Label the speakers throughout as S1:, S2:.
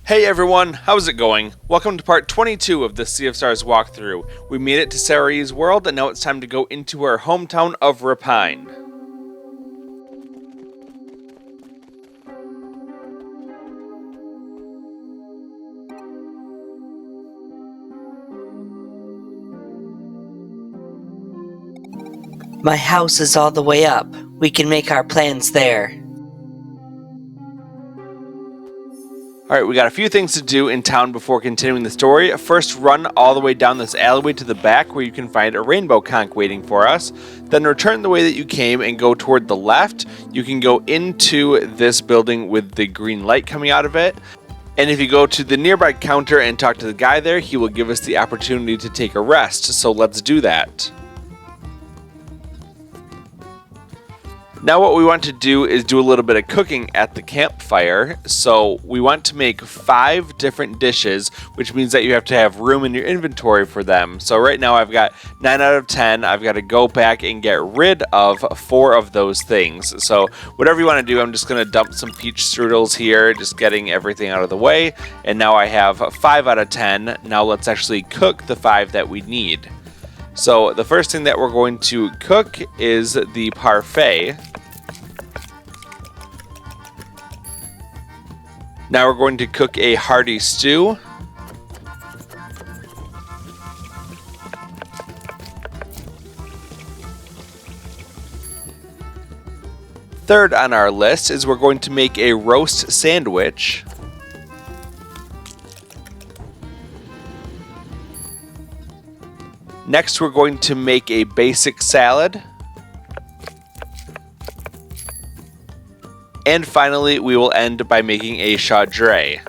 S1: Hey everyone, how's it going? Welcome to part 22 of the Sea of Stars walkthrough. We made it to Cerulean's world and now it's time to go into our hometown of Repine.
S2: My house is all the way up. We can make our plans there.
S1: Alright, we got a few things to do in town before continuing the story. First, run all the way down this alleyway to the back where you can find a rainbow conch waiting for us. Then return the way that you came and go toward the left. You can go into this building with the green light coming out of it. And if you go to the nearby counter and talk to the guy there, he will give us the opportunity to take a rest. So let's do that. Now what we want to do is do a little bit of cooking at the campfire. So we want to make 5 different dishes, which means that you have to have room in your inventory for them. So right now I've got 9 out of 10. I've got to go back and get rid of 4 of those things. So whatever you want to do, I'm just going to dump some peach strudels here, just getting everything out of the way. And now I have 5 out of 10. Now let's actually cook the 5 that we need. So the first thing that we're going to cook is the parfait. Now we're going to cook a hearty stew. Third on our list is we're going to make a roast sandwich. Next, we're going to make a basic salad. And finally, we will end by making a chaudray.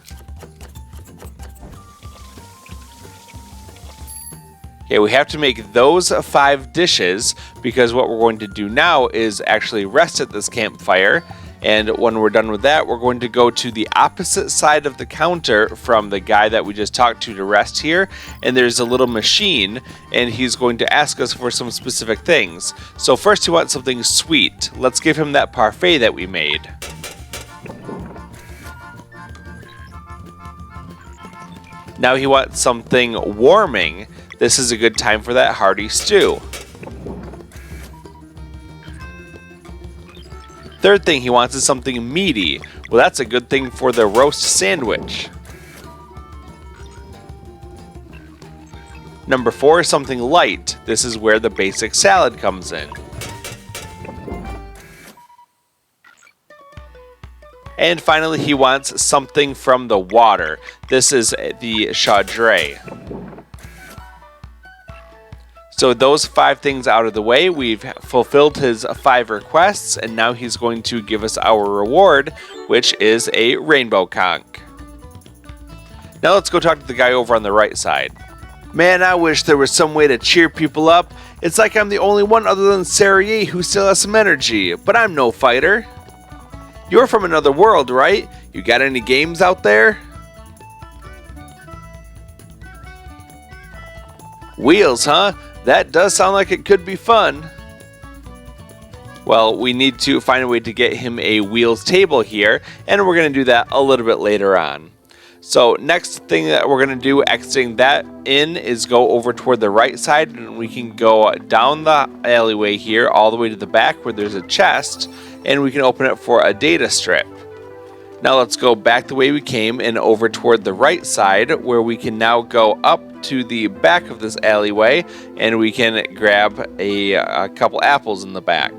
S1: Okay, we have to make those 5 dishes because what we're going to do now is actually rest at this campfire. And when we're done with that, we're going to go to the opposite side of the counter from the guy that we just talked to rest here. And there's a little machine, and he's going to ask us for some specific things. So first he wants something sweet. Let's give him that parfait that we made. Now he wants something warming. This is a good time for that hearty stew. Third thing he wants is something meaty. Well, that's a good thing for the roast sandwich. Number 4 is something light. This is where the basic salad comes in. And finally, he wants something from the water. This is the chaudray. So those 5 things out of the way, we've fulfilled his 5 requests, and now he's going to give us our reward, which is a rainbow conch. Now let's go talk to the guy over on the right side. Man, I wish there was some way to cheer people up. It's like I'm the only one other than Cerulean who still has some energy, but I'm no fighter. You're from another world, right? You got any games out there? Wheels, huh? That does sound like it could be fun. Well, we need to find a way to get him a wheels table here, and we're going to do that a little bit later on. So next thing that we're going to do, exiting that in, is go over toward the right side, and we can go down the alleyway here all the way to the back where there's a chest, and we can open it for a data strip. Now let's go back the way we came and over toward the right side where we can now go up to the back of this alleyway and we can grab a couple apples in the back.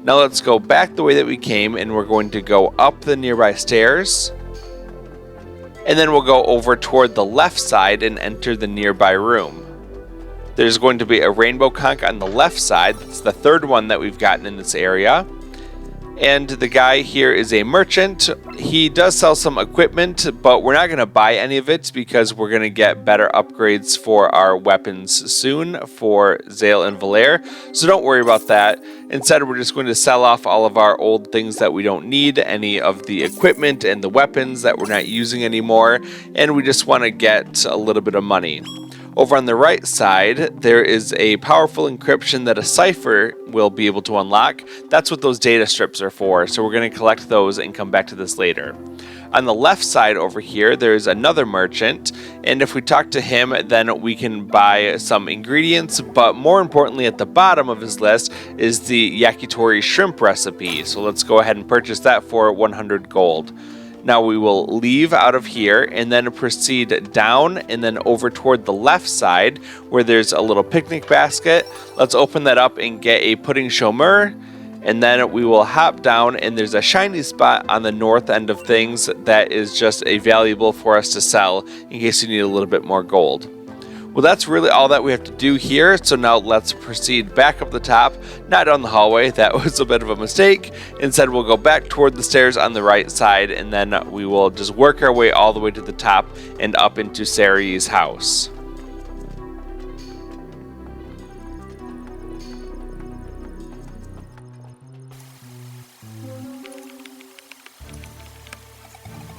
S1: Now let's go back the way that we came and we're going to go up the nearby stairs. And then we'll go over toward the left side and enter the nearby room. There's going to be a rainbow conch on the left side. That's the 3rd one that we've gotten in this area. And the guy here is a merchant. He does sell some equipment, but we're not going to buy any of it because we're going to get better upgrades for our weapons soon for Zale and Valere. So don't worry about that. Instead, we're just going to sell off all of our old things that we don't need, any of the equipment and the weapons that we're not using anymore, and we just want to get a little bit of money. Over on the right side, there is a powerful encryption that a cipher will be able to unlock. That's what those data strips are for, so we're going to collect those and come back to this later. On the left side over here, there's another merchant, and if we talk to him, then we can buy some ingredients, but more importantly at the bottom of his list is the yakitori shrimp recipe. So let's go ahead and purchase that for 100 gold. Now we will leave out of here and then proceed down and then over toward the left side where there's a little picnic basket. Let's open that up and get a pudding chômeur. And then we will hop down and there's a shiny spot on the north end of things that is just a valuable for us to sell in case you need a little bit more gold. Well, that's really all that we have to do here, so now let's proceed back up the top, not down the hallway, that was a bit of a mistake. Instead, we'll go back toward the stairs on the right side, and then we will just work our way all the way to the top and up into Sari's house.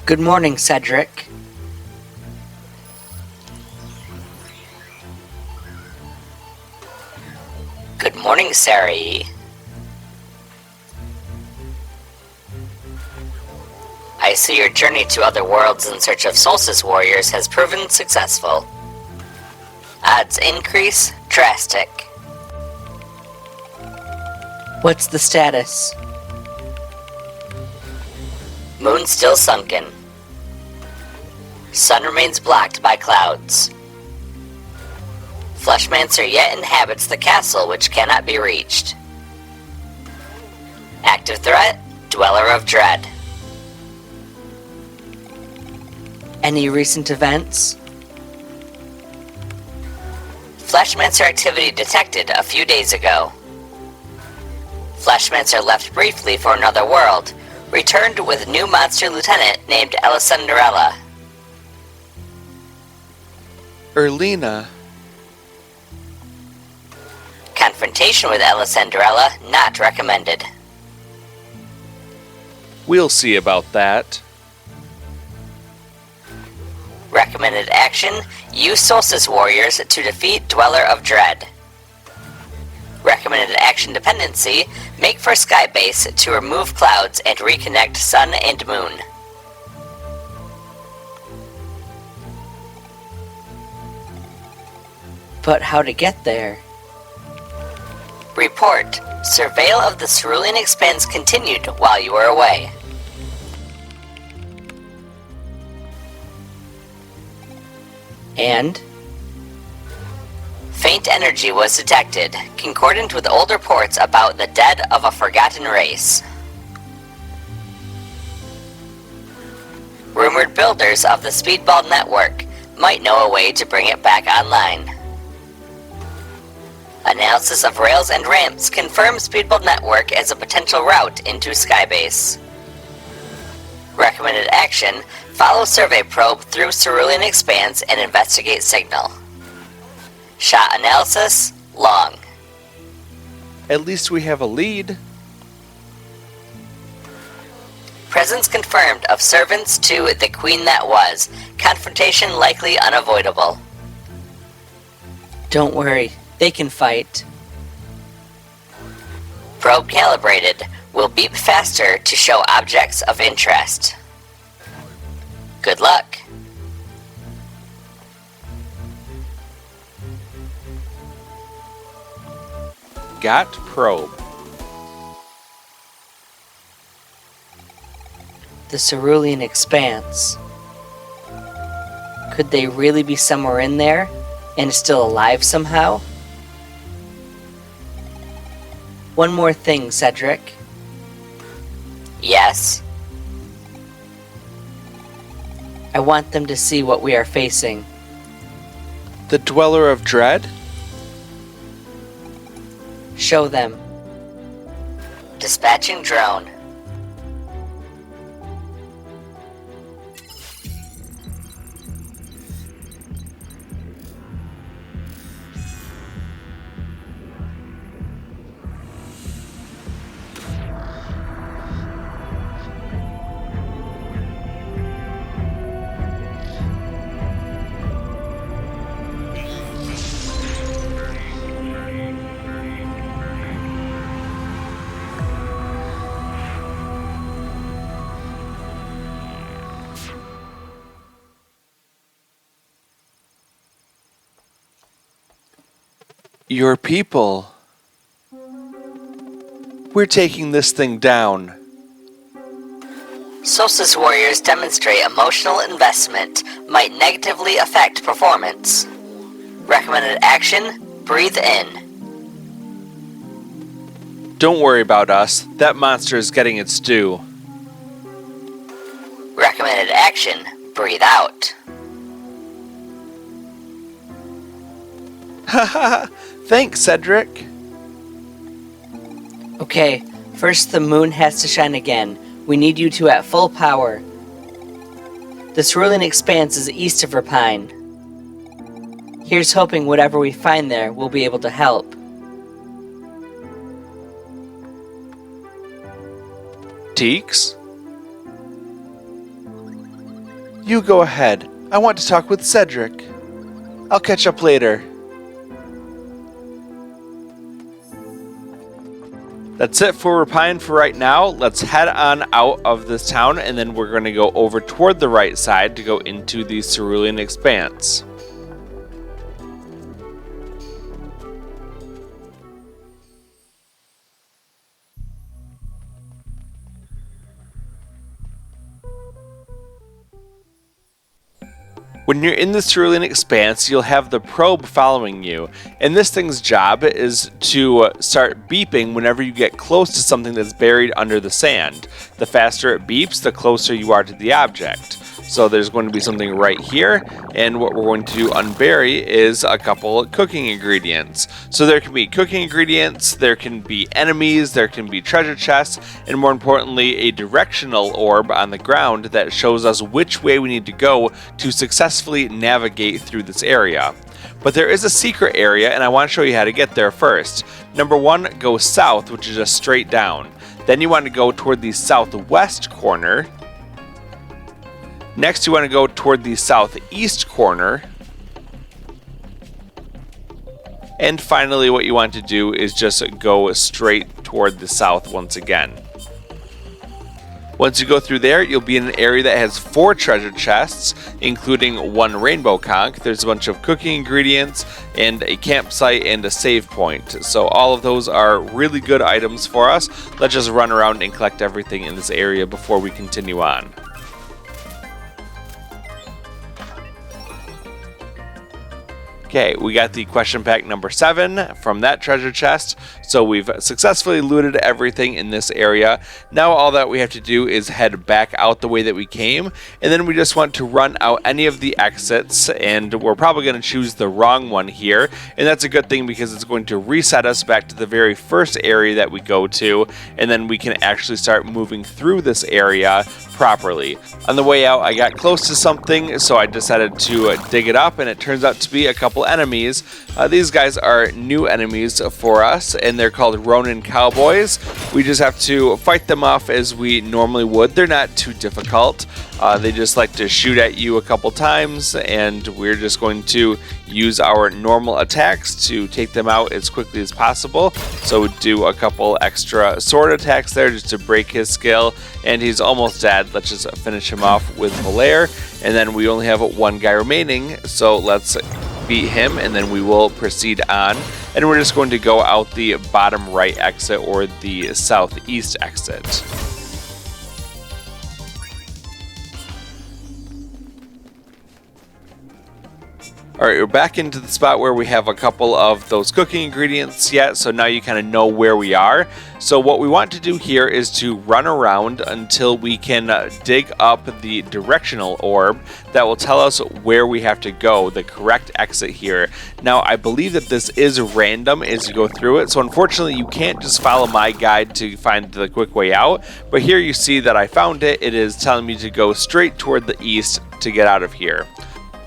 S2: Good morning, Cedric.
S3: Good morning, Sari. I see your journey to other worlds in search of Solstice warriors has proven successful. Odds increase drastic.
S2: What's the status?
S3: Moon still sunken. Sun remains blocked by clouds. Fleshmancer yet inhabits the castle which cannot be reached. Active threat, Dweller of Dread.
S2: Any recent events?
S3: Fleshmancer activity detected a few days ago. Fleshmancer left briefly for another world, returned with new monster lieutenant named Elisandrella.
S1: Erlina.
S3: Confrontation with Elisandrella not recommended.
S1: We'll see about that.
S3: Recommended action, use Solstice warriors to defeat Dweller of Dread. Recommended action dependency, make for Skybase to remove clouds and reconnect Sun and Moon.
S2: But how to get there?
S3: Report, surveil of the Cerulean expanse continued while you were away.
S2: And?
S3: Faint energy was detected, concordant with old reports about the dead of a forgotten race. Rumored builders of the Speedball network might know a way to bring it back online. Analysis of rails and ramps confirms Speedball network as a potential route into Skybase. Recommended action, follow survey probe through Cerulean expanse and investigate signal. Shot analysis, long.
S1: At least we have a lead.
S3: Presence confirmed of servants to the Queen that was. Confrontation likely unavoidable.
S2: Don't worry, they can fight.
S3: Probe calibrated. Will beep faster to show objects of interest. Good luck.
S1: Got probe.
S2: The Cerulean expanse. Could they really be somewhere in there and still alive somehow? One more thing, Cedric.
S3: Yes.
S2: I want them to see what we are facing.
S1: The Dweller of Dread?
S2: Show them.
S3: Dispatching drone.
S1: Your people. We're taking this thing down.
S3: Solstice warriors demonstrate emotional investment might negatively affect performance. Recommended action, breathe in.
S1: Don't worry about us. That monster is getting its due.
S3: Recommended action, breathe out.
S1: Haha, thanks, Cedric.
S2: Okay, first the moon has to shine again. We need you two at full power. The Cerulean expanse is east of Repine. Here's hoping whatever we find there will be able to help.
S1: Teeks? You go ahead. I want to talk with Cedric. I'll catch up later. That's it for Repine for right now. Let's head on out of this town, and then we're going to go over toward the right side to go into the Cerulean expanse. When you're in the Cerulean expanse, you'll have the probe following you, and this thing's job is to start beeping whenever you get close to something that's buried under the sand. The faster it beeps, the closer you are to the object. So there's going to be something right here, and what we're going to unbury is a couple cooking ingredients. So there can be cooking ingredients, there can be enemies, there can be treasure chests, and more importantly, a directional orb on the ground that shows us which way we need to go to successfully navigate through this area. But there is a secret area, and I want to show you how to get there first. Number one, go south, which is just straight down. Then you want to go toward the southwest corner. Next, you want to go toward the southeast corner. And finally, what you want to do is just go straight toward the south once again. Once you go through there, you'll be in an area that has 4 treasure chests, including 1 rainbow conch. There's a bunch of cooking ingredients, and a campsite, and a save point. So all of those are really good items for us. Let's just run around and collect everything in this area before we continue on. Okay, we got the question pack number 7 from that treasure chest. So we've successfully looted everything in this area. Now all that we have to do is head back out the way that we came, and then we just want to run out any of the exits, and we're probably going to choose the wrong one here, and that's a good thing because it's going to reset us back to the very first area that we go to, and then we can actually start moving through this area properly. On the way out, I got close to something, so I decided to dig it up, and it turns out to be a couple enemies. These guys are new enemies for us, and they're called Ronin Cowboys. We just have to fight them off as we normally would. They're not too difficult. They just like to shoot at you a couple times, and we're just going to use our normal attacks to take them out as quickly as possible. So we do a couple extra sword attacks there just to break his skill, and he's almost dead. Let's just finish him off with Valere, and then we only have 1 guy remaining, so let's beat him, and then we will proceed on. And we're just going to go out the bottom right exit, or the southeast exit. Alright, we're back into the spot where we have a couple of those cooking ingredients yet, so now you kind of know where we are. So what we want to do here is to run around until we can dig up the directional orb that will tell us where we have to go, the correct exit here. Now, I believe that this is random as you go through it, so unfortunately you can't just follow my guide to find the quick way out, but here you see that I found it. It is telling me to go straight toward the east to get out of here.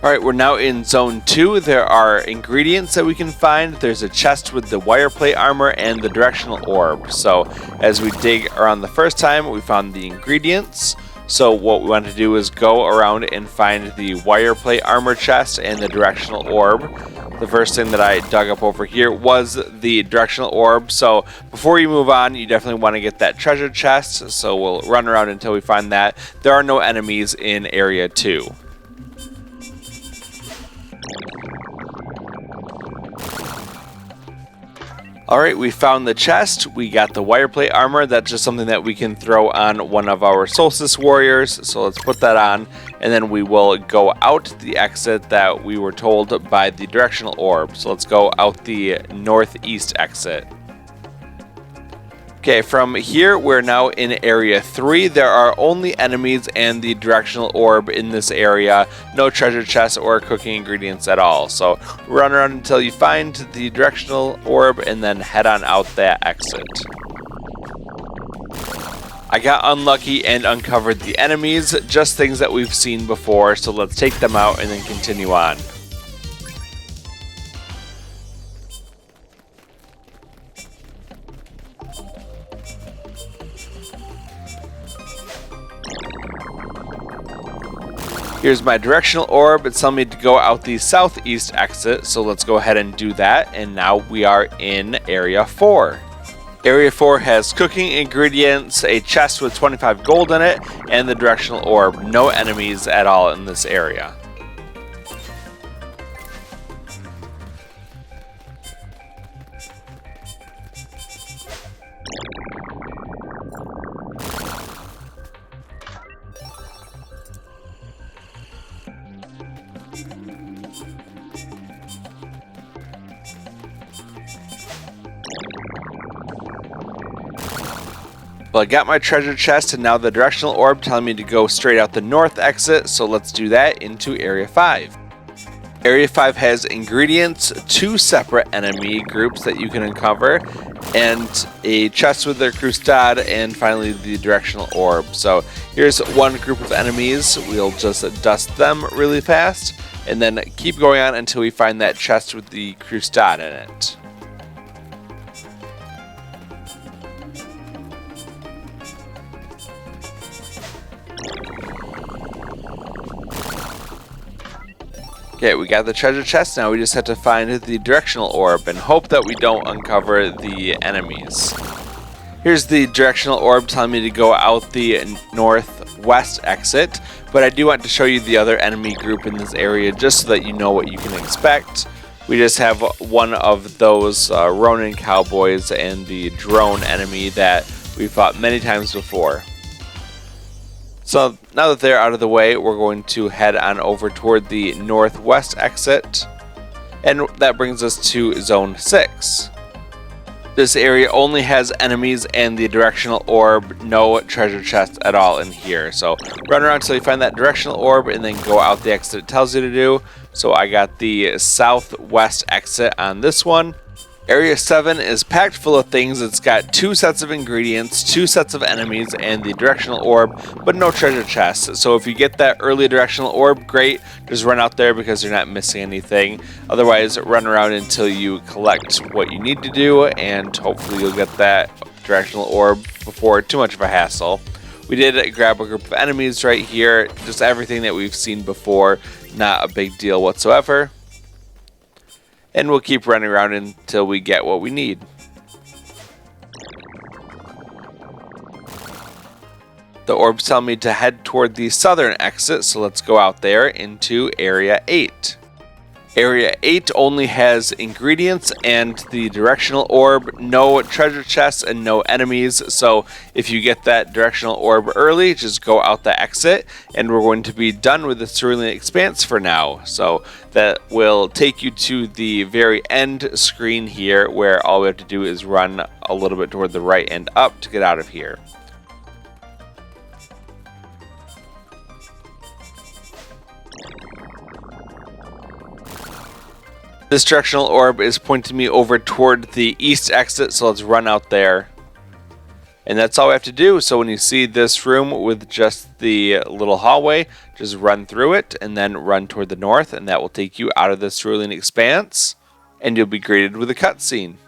S1: Alright, we're now in Zone 2. There are ingredients that we can find. There's a chest with the wire plate armor and the directional orb. So as we dig around the first time, we found the ingredients. So what we want to do is go around and find the wire plate armor chest and the directional orb. The first thing that I dug up over here was the directional orb. So before you move on, you definitely want to get that treasure chest. So we'll run around until we find that. There are no enemies in Area 2. Alright, we found the chest, we got the wire plate armor. That's just something that we can throw on one of our Solstice warriors, so let's put that on, and then we will go out the exit that we were told by the directional orb. So let's go out the northeast exit. Okay, from here we're now in area 3. There are only enemies and the directional orb in this area. No treasure chests or cooking ingredients at all. So run around until you find the directional orb and then head on out that exit. I got unlucky and uncovered the enemies, just things that we've seen before, so let's take them out and then continue on. Here's my directional orb. It's telling me to go out the southeast exit, so let's go ahead and do that. And now we are in area 4. Area 4 has cooking ingredients, a chest with 25 gold in it, and the directional orb. No enemies at all in this area. Well, I got my treasure chest and now the directional orb telling me to go straight out the north exit, so let's do that into Area 5. Area 5 has ingredients, 2 separate enemy groups that you can uncover, and a chest with their crustade, and finally the directional orb. So here's one group of enemies. We'll just dust them really fast, and then keep going on until we find that chest with the crustade in it. Okay, we got the treasure chest. Now we just have to find the directional orb and hope that we don't uncover the enemies. Here's the directional orb telling me to go out the northwest exit, but I do want to show you the other enemy group in this area just so that you know what you can expect. We just have one of those Ronin cowboys and the drone enemy that we fought many times before. So now that they're out of the way, we're going to head on over toward the northwest exit, and that brings us to Zone 6. This area only has enemies and the directional orb, no treasure chests at all in here. So run around until you find that directional orb and then go out the exit it tells you to do. So I got the southwest exit on this one. Area 7 is packed full of things. It's got 2 sets of ingredients, 2 sets of enemies, and the directional orb, but no treasure chests. So if you get that early directional orb, great. Just run out there because you're not missing anything. Otherwise, run around until you collect what you need to do, and hopefully you'll get that directional orb before too much of a hassle. We did grab a group of enemies right here. Just everything that we've seen before. Not a big deal whatsoever. And we'll keep running around until we get what we need. The orbs tell me to head toward the southern exit, so let's go out there into Area 8. Area 8 only has ingredients and the directional orb, no treasure chests and no enemies, so if you get that directional orb early, just go out the exit, and we're going to be done with the Cerulean expanse for now. So that will take you to the very end screen here, where all we have to do is run a little bit toward the right and up to get out of here. This directional orb is pointing me over toward the east exit, so let's run out there. And that's all we have to do. So when you see this room with just the little hallway, just run through it and then run toward the north, and that will take you out of the Cerulean expanse, and you'll be greeted with a cutscene.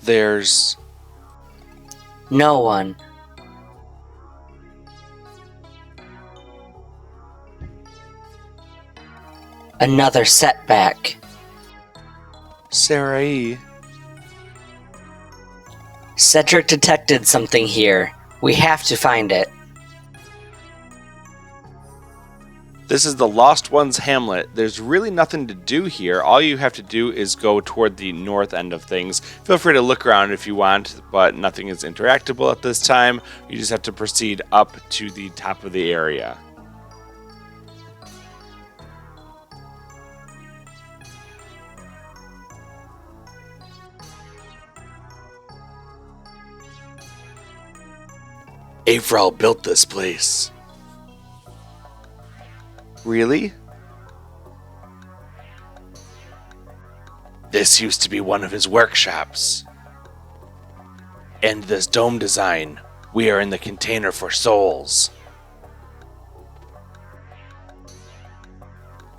S1: There's
S2: no one. Another setback.
S1: Sarai.
S2: Cedric detected something here. We have to find it.
S1: This is the Lost One's hamlet. There's really nothing to do here. All you have to do is go toward the north end of things. Feel free to look around if you want, but nothing is interactable at this time. You just have to proceed up to the top of the area. Avral built this place. Really? This used to be one of his workshops. And this dome design, we are in the container for souls.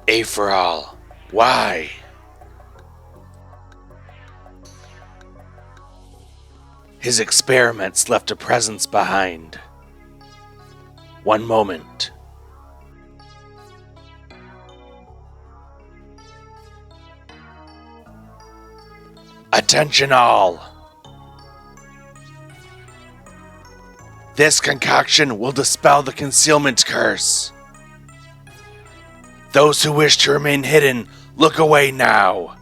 S1: Avral, why? His experiments left a presence behind. One moment. Attention all! This concoction will dispel the concealment curse. Those who wish to remain hidden, look away now.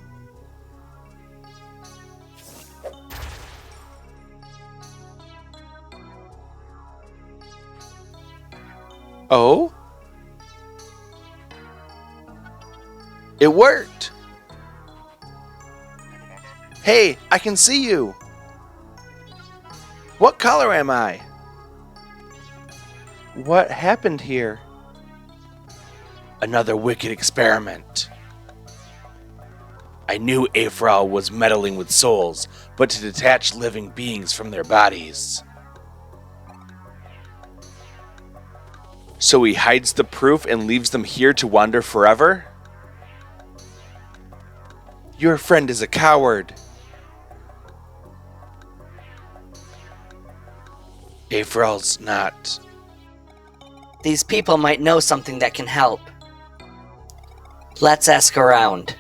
S1: Oh? It worked! Hey, I can see you! What color am I? What happened here? Another wicked experiment. I knew Avral was meddling with souls, but to detach living beings from their bodies. So he hides the proof and leaves them here to wander forever? Your friend is a coward. Avral's not.
S2: These people might know something that can help. Let's ask around.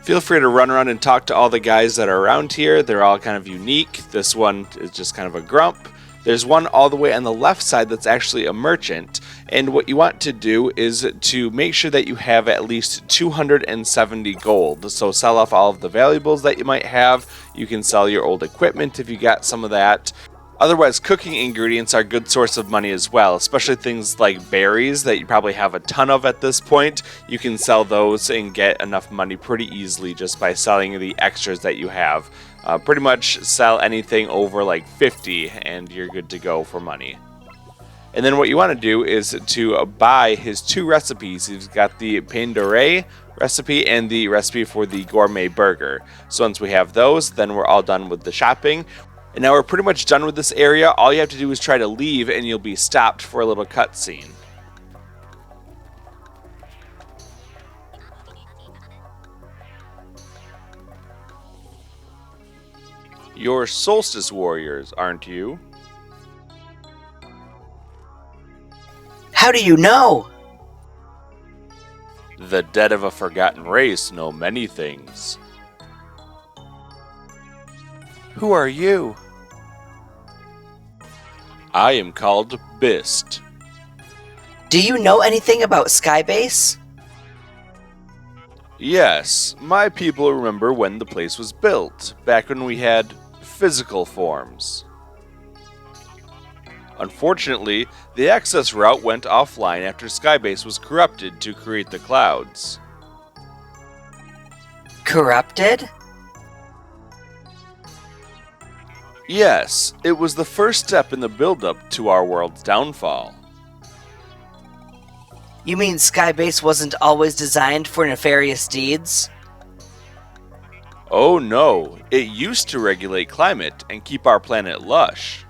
S1: Feel free to run around and talk to all the guys that are around here. They're all kind of unique. This one is just kind of a grump. There's one all the way on the left side that's actually a merchant. And what you want to do is to make sure that you have at least 270 gold. So sell off all of the valuables that you might have. You can sell your old equipment if you got some of that. Otherwise, cooking ingredients are a good source of money as well, especially things like berries that you probably have a ton of at this point. You can sell those and get enough money pretty easily just by selling the extras that you have. Pretty much sell anything over like 50 and you're good to go for money. And then what you want to do is to buy his two recipes. He's got the pain de ré recipe and the recipe for the gourmet burger. So once we have those, then we're all done with the shopping. And now we're pretty much done with this area. All you have to do is try to leave and you'll be stopped for a little cutscene. You're solstice warriors, aren't you?
S2: How do you know?
S1: The dead of a forgotten race know many things. Who are you? I am called Bist.
S2: Do you know anything about Skybase?
S1: Yes, my people remember when the place was built, back when we had physical forms. Unfortunately, the access route went offline after Skybase was corrupted to create the clouds.
S2: Corrupted?
S1: Yes, it was the first step in the build-up to our world's downfall.
S2: You mean Skybase wasn't always designed for nefarious deeds?
S1: Oh no, it used to regulate climate and keep our planet lush.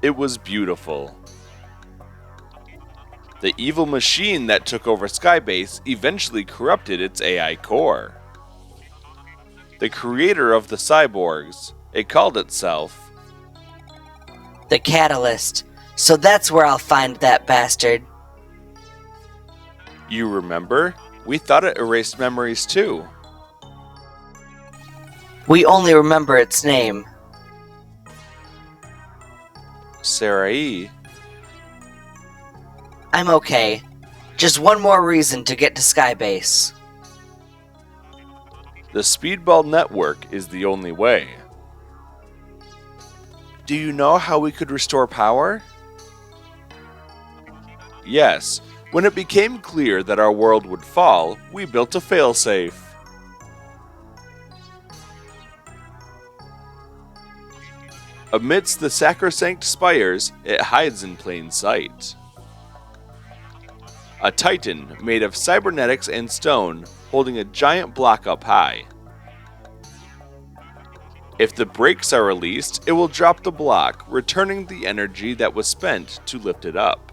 S1: It was beautiful. The evil machine that took over Skybase eventually corrupted its AI core. The creator of the cyborgs, it called itself
S2: The Catalyst. So that's where I'll find that bastard.
S1: You remember? We thought it erased memories too.
S2: We only remember its name.
S1: Sarai.
S2: I'm okay. Just one more reason to get to Skybase.
S1: The speedball network is the only way. Do you know how we could restore power? Yes. When it became clear that our world would fall, we built a failsafe. Amidst the sacrosanct spires, it hides in plain sight. A titan made of cybernetics and stone, holding a giant block up high. If the brakes are released, it will drop the block, returning the energy that was spent to lift it up.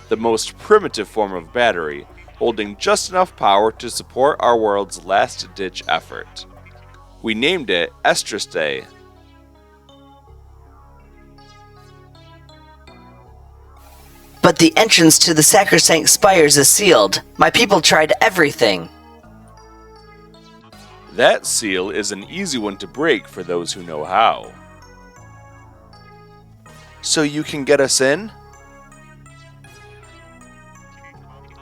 S1: The most primitive form of battery, holding just enough power to support our world's last-ditch effort. We named it Estriste.
S2: But the entrance to the sacrosanct spires is sealed. My people tried everything.
S1: That seal is an easy one to break for those who know how. So you can get us in?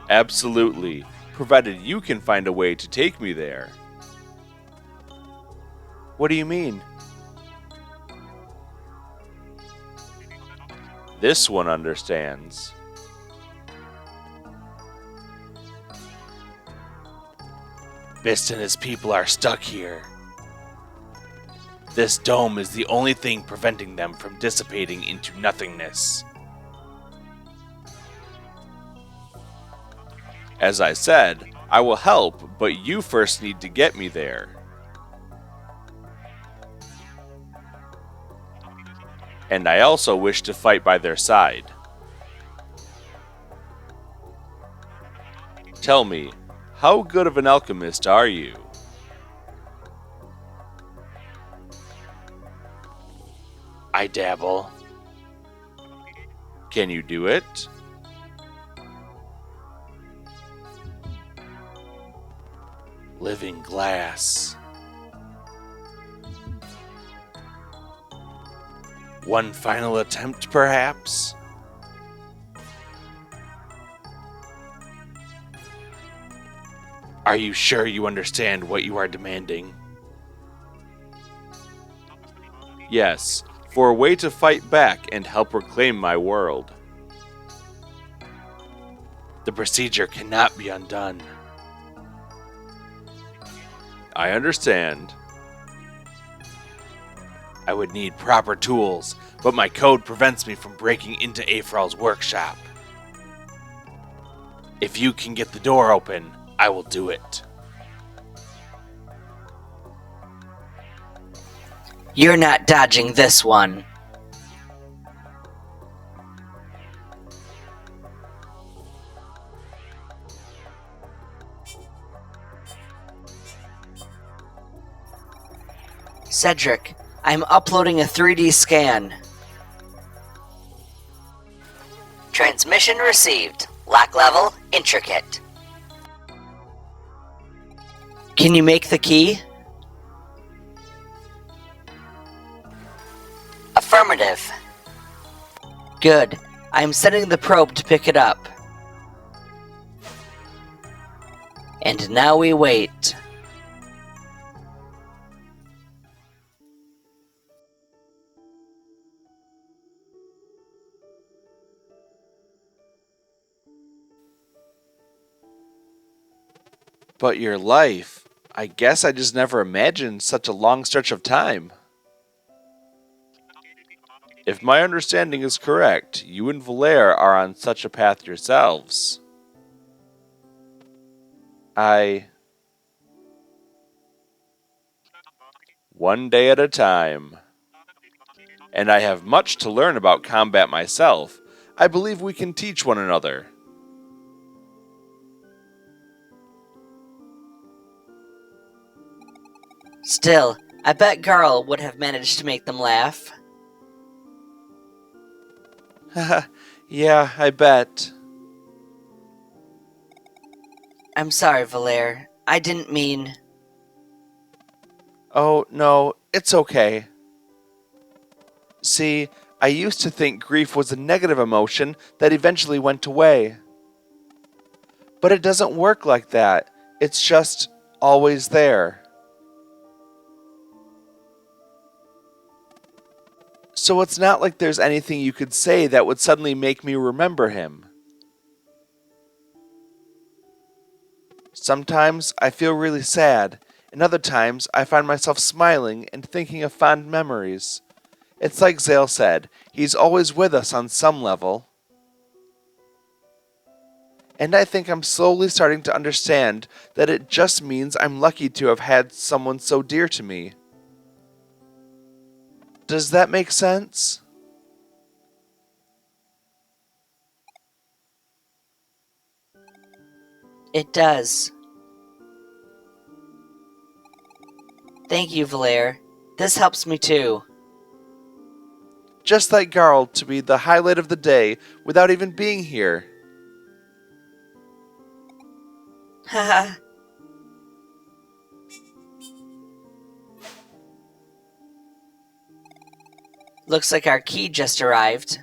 S1: Absolutely, provided you can find a way to take me there. What do you mean? This one understands. Bist and his people are stuck here. This dome is the only thing preventing them from dissipating into nothingness. As I said, I will help, but you first need to get me there. And I also wish to fight by their side. Tell me, how good of an alchemist are you? I dabble. Can you do it? Living glass. One final attempt, perhaps? Are you sure you understand what you are demanding? Yes, for a way to fight back and help reclaim my world. The procedure cannot be undone. I understand. I would need proper tools, but my code prevents me from breaking into Afral's workshop. If you can get the door open, I will do it.
S2: You're not dodging this one. Cedric, I'm uploading a 3D scan.
S3: Transmission received. Lock level intricate.
S2: Can you make the key?
S3: Affirmative.
S2: Good. I'm sending the probe to pick it up. And now we wait.
S1: But your life, I guess I just never imagined such a long stretch of time. If my understanding is correct, you and Valere are on such a path yourselves. One day at a time. And I have much to learn about combat myself. I believe we can teach one another.
S2: Still, I bet Garl would have managed to make them laugh.
S1: Yeah, I bet.
S2: I'm sorry, Valere. I didn't mean...
S1: Oh, no, it's okay. See, I used to think grief was a negative emotion that eventually went away. But it doesn't work like that. It's just always there. So it's not like there's anything you could say that would suddenly make me remember him. Sometimes I feel really sad, and other times I find myself smiling and thinking of fond memories. It's like Zale said, he's always with us on some level. And I think I'm slowly starting to understand that it just means I'm lucky to have had someone so dear to me. Does that make sense?
S2: It does. Thank you, Valere. This helps me too.
S1: Just like Garl to be the highlight of the day without even being here.
S2: Haha. Looks like our key just arrived.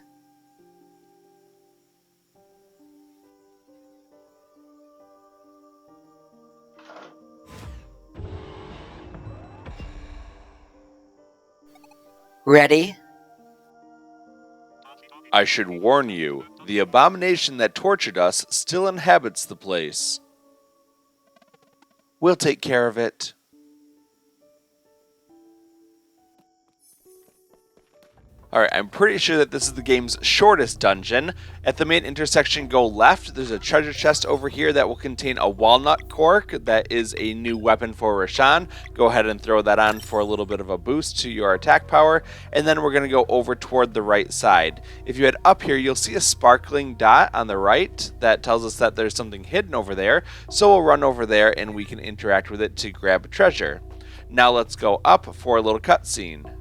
S2: Ready?
S1: I should warn you, the abomination that tortured us still inhabits the place. We'll take care of it. Alright, I'm pretty sure that this is the game's shortest dungeon. At the main intersection, go left. There's a treasure chest over here that will contain a walnut cork. That is a new weapon for Rashan. Go ahead and throw that on for a little bit of a boost to your attack power. And then we're going to go over toward the right side. If you head up here, you'll see a sparkling dot on the right. That tells us that there's something hidden over there. So we'll run over there and we can interact with it to grab a treasure. Now let's go up for a little cutscene.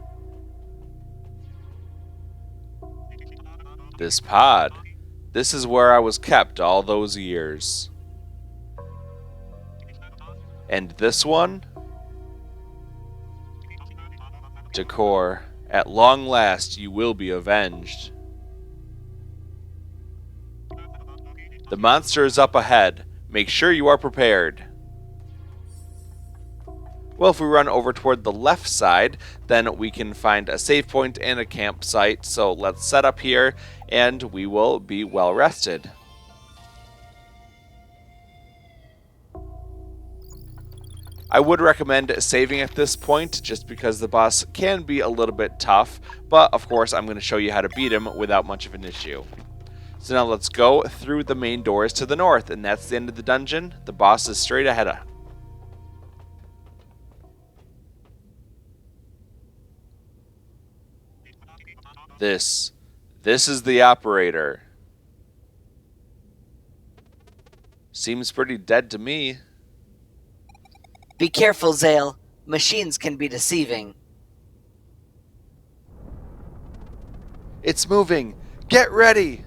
S1: This pod. This is where I was kept all those years. And this one? Decor. At long last you will be avenged. The monster is up ahead. Make sure you are prepared. Well, if we run over toward the left side, then we can find a save point and a campsite. So let's set up here, and we will be well rested. I would recommend saving at this point, just because the boss can be a little bit tough, but of course I'm going to show you how to beat him without much of an issue. So now let's go through the main doors to the north, and that's the end of the dungeon. The boss is straight ahead of. This is the operator. Seems pretty dead to me.
S2: Be careful, Zale. Machines can be deceiving.
S1: It's moving. Get ready.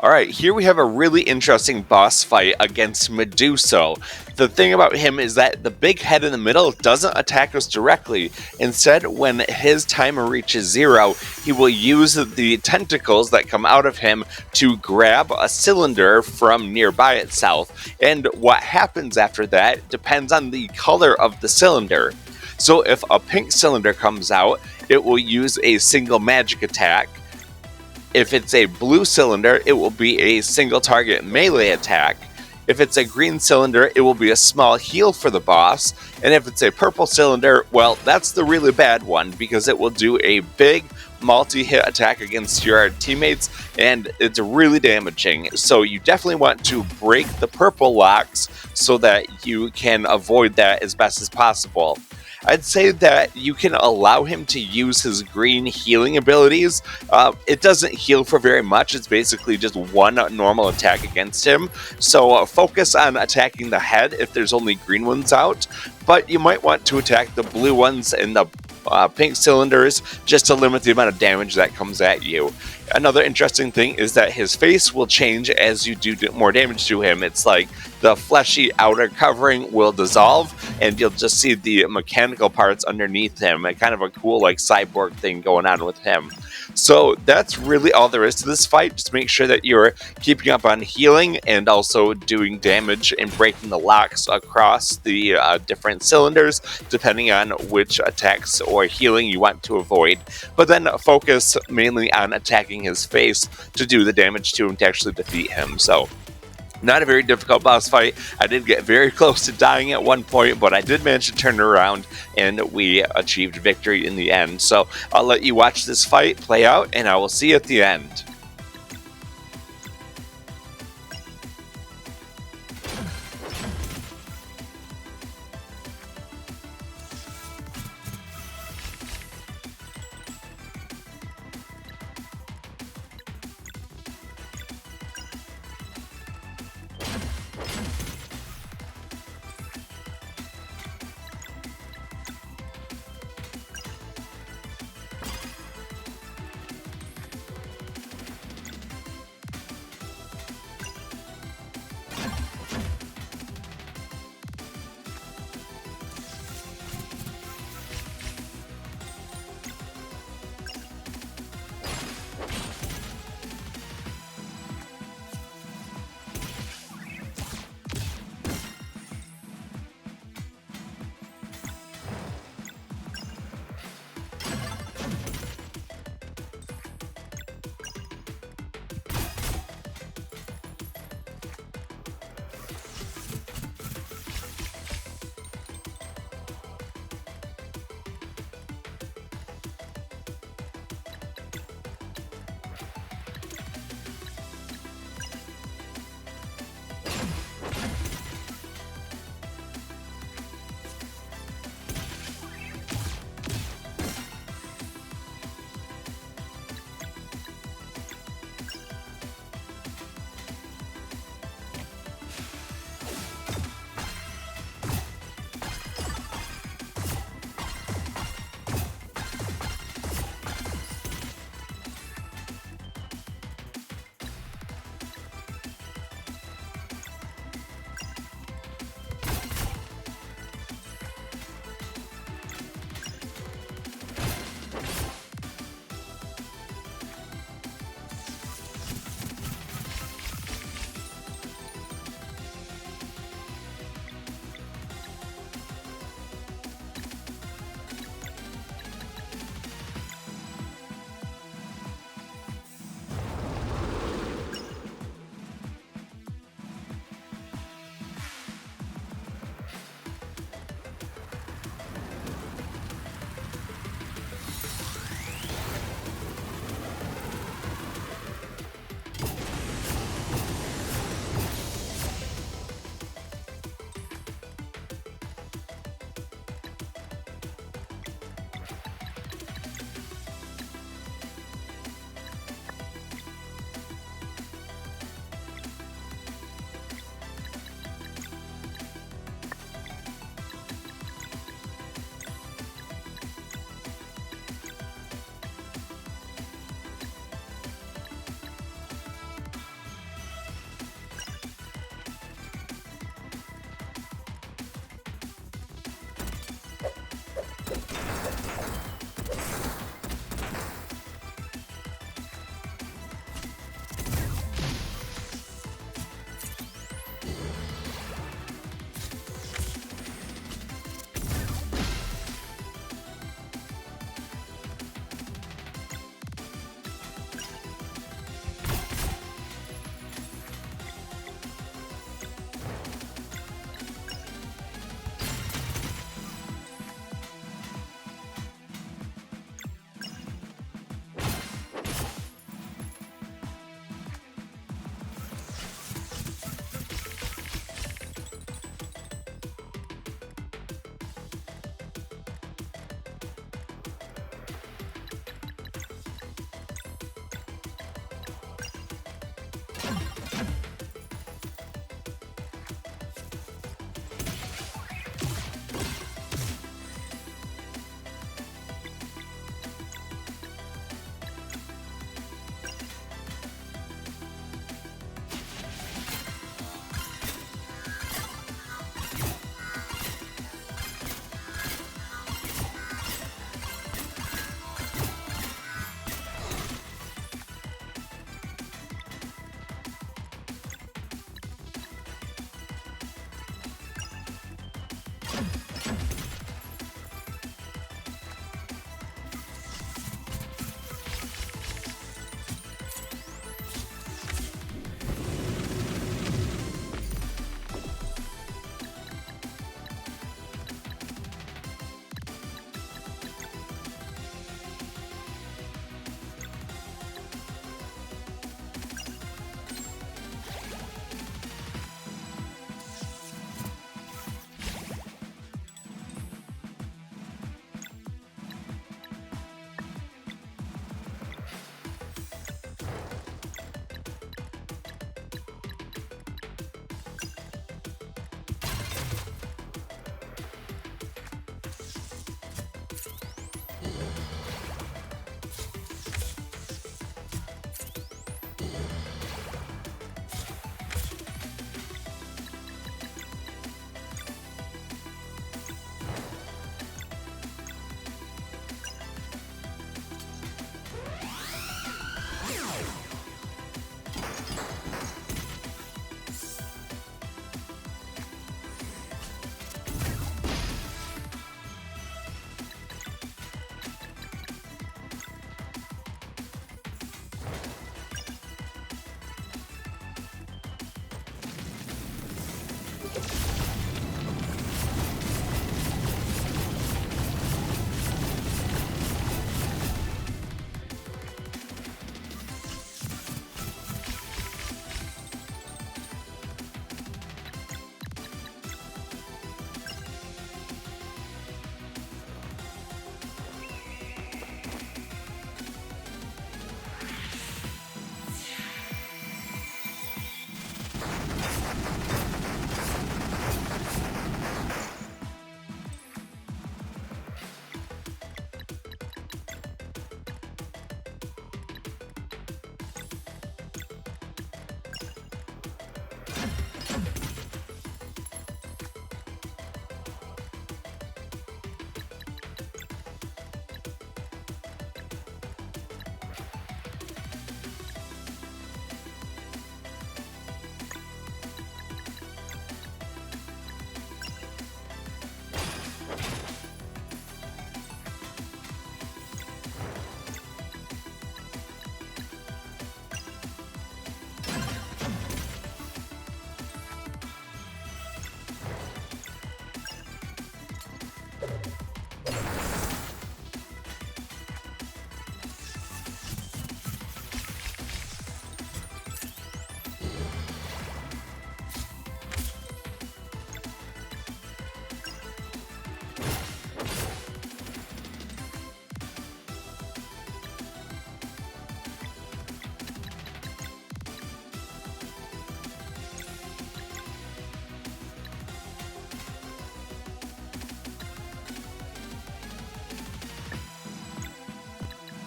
S1: Alright, here we have a really interesting boss fight against Meduso. The thing about him is that the big head in the middle doesn't attack us directly. Instead, when his timer reaches 0, he will use the tentacles that come out of him to grab a cylinder from nearby itself. And what happens after that depends on the color of the cylinder. So if a pink cylinder comes out, it will use a single magic attack. If it's a blue cylinder, it will be a single target melee attack. If it's a green cylinder, it will be a small heal for the boss. And if it's a purple cylinder, well, that's the really bad one, because it will do a big multi-hit attack against your teammates, and it's really damaging. So you definitely want to break the purple locks so that you can avoid that as best as possible. I'd say that you can allow him to use his green healing abilities. It doesn't heal for very much. It's basically just one normal attack against him. So focus on attacking the head if there's only green ones out. But you might want to attack the blue ones and the pink cylinders just to limit the amount of damage that comes at you. Another interesting thing is that his face will change as you do more damage to him. It's like the fleshy outer covering will dissolve, and you'll just see the mechanical parts underneath him. And kind of a cool like cyborg thing going on with him. So that's really all there is to this fight. Just make sure that you're keeping up on healing and also doing damage and breaking the locks across the different cylinders, depending on which attacks or healing you want to avoid. But then focus mainly on attacking his face to do the damage to him to actually defeat him. So not a very difficult boss fight. I did get very close to dying at one point, but I did manage to turn it around and we achieved victory in the end. So I'll let you watch this fight play out and I will see you at the end.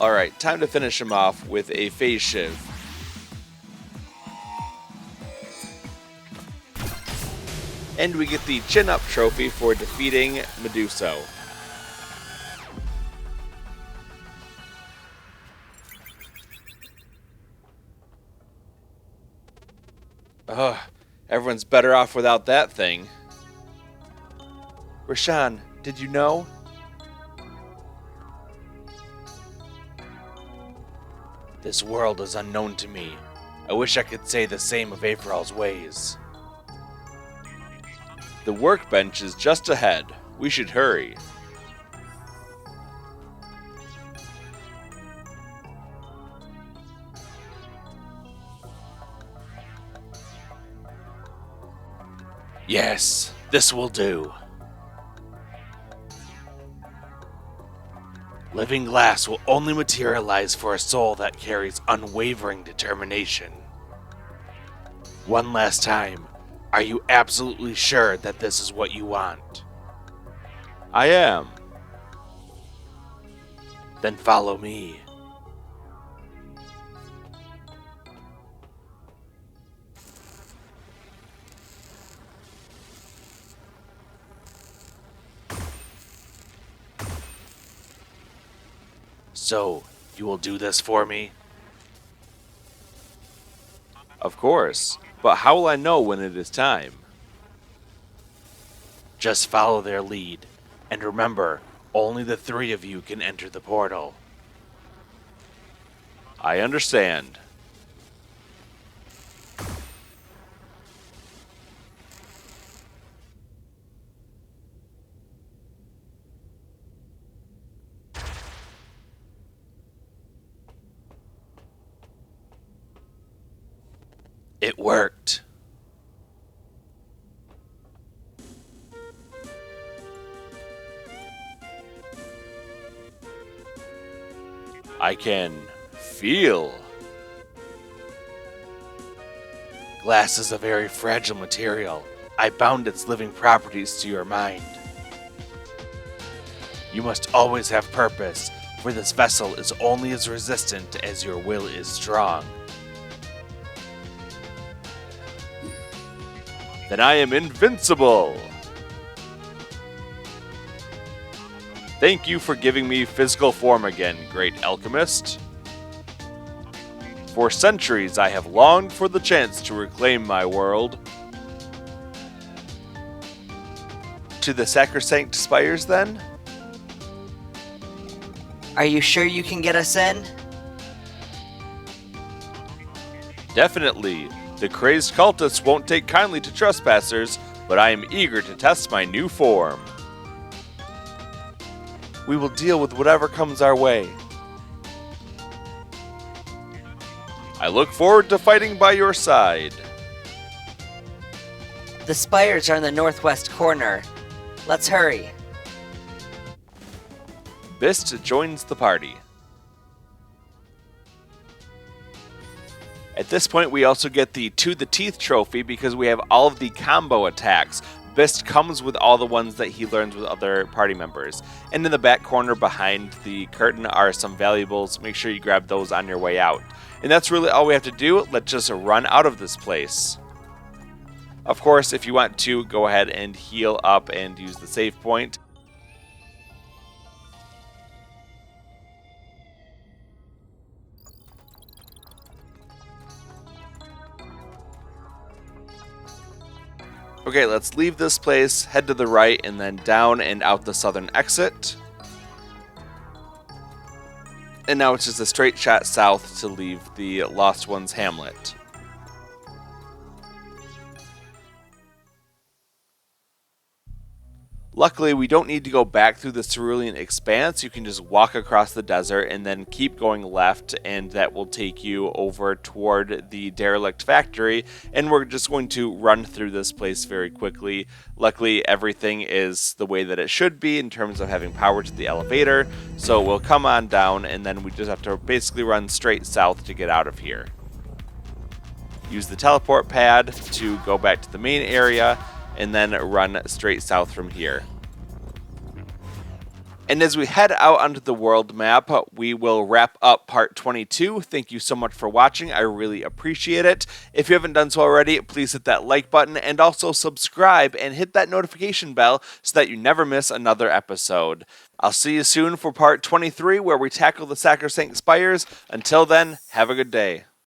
S1: Alright, time to finish him off with a phase shiv. And we get the chin up trophy for defeating Meduso. Ugh, everyone's better off without that thing. Rashan, did you know? This world is unknown to me. I wish I could say the same of April's ways. The workbench is just ahead. We should hurry. Yes, this will do. Living glass will only materialize for a soul that carries unwavering determination. One last time, are you absolutely sure that this is what you want? I am. Then follow me. So, you will do this for me? Of course, but how will I know when it is time? Just follow their lead, and remember, only the three of you can enter the portal. I understand. It worked. I can feel. Glass is a very fragile material. I bound its living properties to your mind. You must always have purpose, for this vessel is only as resistant as your will is strong. Then I am invincible! Thank you for giving me physical form again, great alchemist. For centuries I have longed for the chance to reclaim my world. To the sacrosanct spires, then?
S2: Are you sure you can get us in?
S1: Definitely. The crazed cultists won't take kindly to trespassers, but I am eager to test my new form. We will deal with whatever comes our way. I look forward to fighting by your side.
S2: The spires are in the northwest corner. Let's hurry.
S1: Bist joins the party. At this point, we also get the To the Teeth trophy because we have all of the combo attacks. Bist comes with all the ones that he learns with other party members. And in the back corner behind the curtain are some valuables. Make sure you grab those on your way out. And that's really all we have to do. Let's just run out of this place. Of course, if you want to, go ahead and heal up and use the save point. Okay, let's leave this place, head to the right, and then down and out the southern exit. And now it's just a straight shot south to leave the Lost Ones hamlet. Luckily, we don't need to go back through the Cerulean expanse. You can just walk across the desert and then keep going left, and that will take you over toward the derelict factory. And we're just going to run through this place very quickly. Luckily, everything is the way that it should be in terms of having power to the elevator. So we'll come on down, and then we just have to basically run straight south to get out of here. Use the teleport pad to go back to the main area, and then run straight south from here. And as we head out onto the world map, we will wrap up part 22. Thank you so much for watching. I really appreciate it. If you haven't done so already, please hit that like button and also subscribe and hit that notification bell so that you never miss another episode. I'll see you soon for part 23 where we tackle the Sacrosanct Spires. Until then, have a good day.